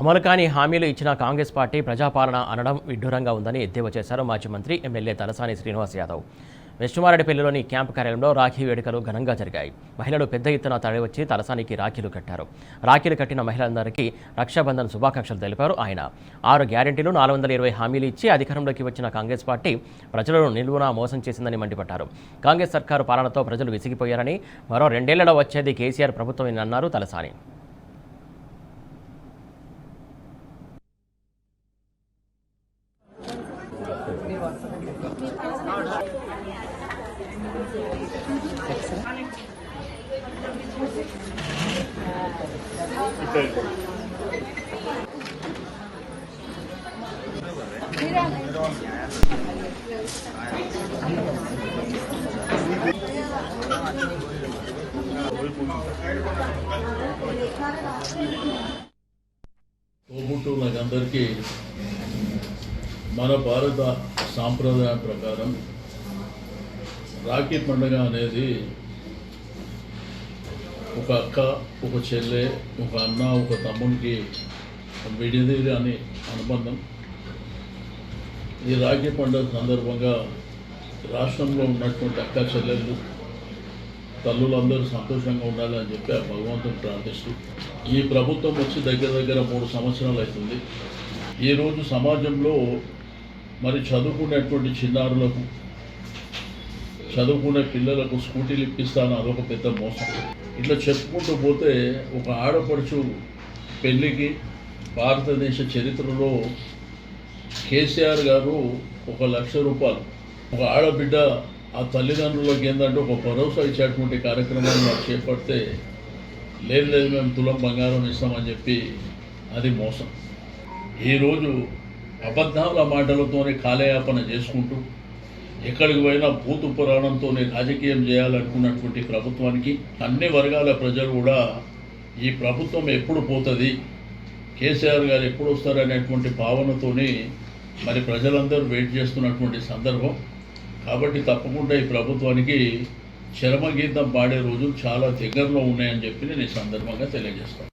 అమలు కాని హామీలు ఇచ్చిన కాంగ్రెస్ పార్టీ ప్రజాపాలన అనడం విడ్డూరంగా ఉందని ఎద్దేవా చేశారు మాజీ మంత్రి ఎమ్మెల్యే తలసాని శ్రీనివాస్ యాదవ్. వెస్టుమారెడ్డిపల్లిలోని క్యాంపు కార్యాలయంలో రాఖీ వేడుకలు ఘనంగా జరిగాయి. మహిళలు పెద్ద ఎత్తున తరలివచ్చి తలసానికి రాఖీలు కట్టారు. రాఖీలు కట్టిన మహిళలందరికీ రక్షాబంధన్ శుభాకాంక్షలు తెలిపారు ఆయన. 6 గ్యారెంటీలు 420 హామీలు ఇచ్చి అధికారంలోకి వచ్చిన కాంగ్రెస్ పార్టీ ప్రజలను నిలువునా మోసం చేసిందని మండిపడ్డారు. కాంగ్రెస్ సర్కారు పాలనతో ప్రజలు విసిగిపోయారని, మరో 2 ఏళ్లలో వచ్చేది కేసీఆర్ ప్రభుత్వమేనన్నారు తలసాని. తోబుట్టువులందరికీ మన భారత సాంప్రదాయం ప్రకారం రాఖీ పండుగ అనేది ఒక అక్క, ఒక చెల్లె, ఒక అన్న, ఒక తమ్మునికి విడిది అని అనుబంధం. ఈ రాఖీ పండుగ సందర్భంగా రాష్ట్రంలో ఉన్నటువంటి అక్క చెల్లెళ్ళు తల్లులందరూ సంతోషంగా ఉండాలని చెప్పి ఆ భగవంతుని ప్రార్థిస్తూ ఈ ప్రభుత్వం వచ్చి దగ్గర 3 సంవత్సరాలు అవుతుంది. ఈరోజు సమాజంలో మరి చదువుకునేటువంటి చిన్నారులకు, చదువుకునే పిల్లలకు స్కూటీలు ఇప్పిస్తాను అదొక పెద్ద మోసం. ఇట్లా చెప్పుకుంటూ పోతే ఒక ఆడపడుచు పెళ్ళికి భారతదేశ చరిత్రలో కేసీఆర్ గారు 1 లక్ష రూపాయలు, ఒక ఆడబిడ్డ ఆ తల్లిదండ్రులకు ఏంటంటే ఒక భరోసా ఇచ్చేటువంటి కార్యక్రమాన్ని వారు చేపడితే లేదు మేము తులం బంగారం ఇస్తామని చెప్పి అది మోసం. ఈరోజు అబద్ధాల మాటలతోనే కాలయాపన చేసుకుంటూ ఎక్కడికి పోయినా భూతు పురాణంతో రాజకీయం చేయాలనుకున్నటువంటి ప్రభుత్వానికి అన్ని వర్గాల ప్రజలు కూడా ఈ ప్రభుత్వం ఎప్పుడు పోతుంది, కేసీఆర్ గారు ఎప్పుడు వస్తారనేటువంటి భావనతోని మరి ప్రజలందరూ వెయిట్ చేస్తున్నటువంటి సందర్భం. కాబట్టి తప్పకుండా ఈ ప్రభుత్వానికి చరమగీతం పాడే రోజులు చాలా దగ్గరలో ఉన్నాయని చెప్పి నేను ఈ సందర్భంగా తెలియజేస్తాను.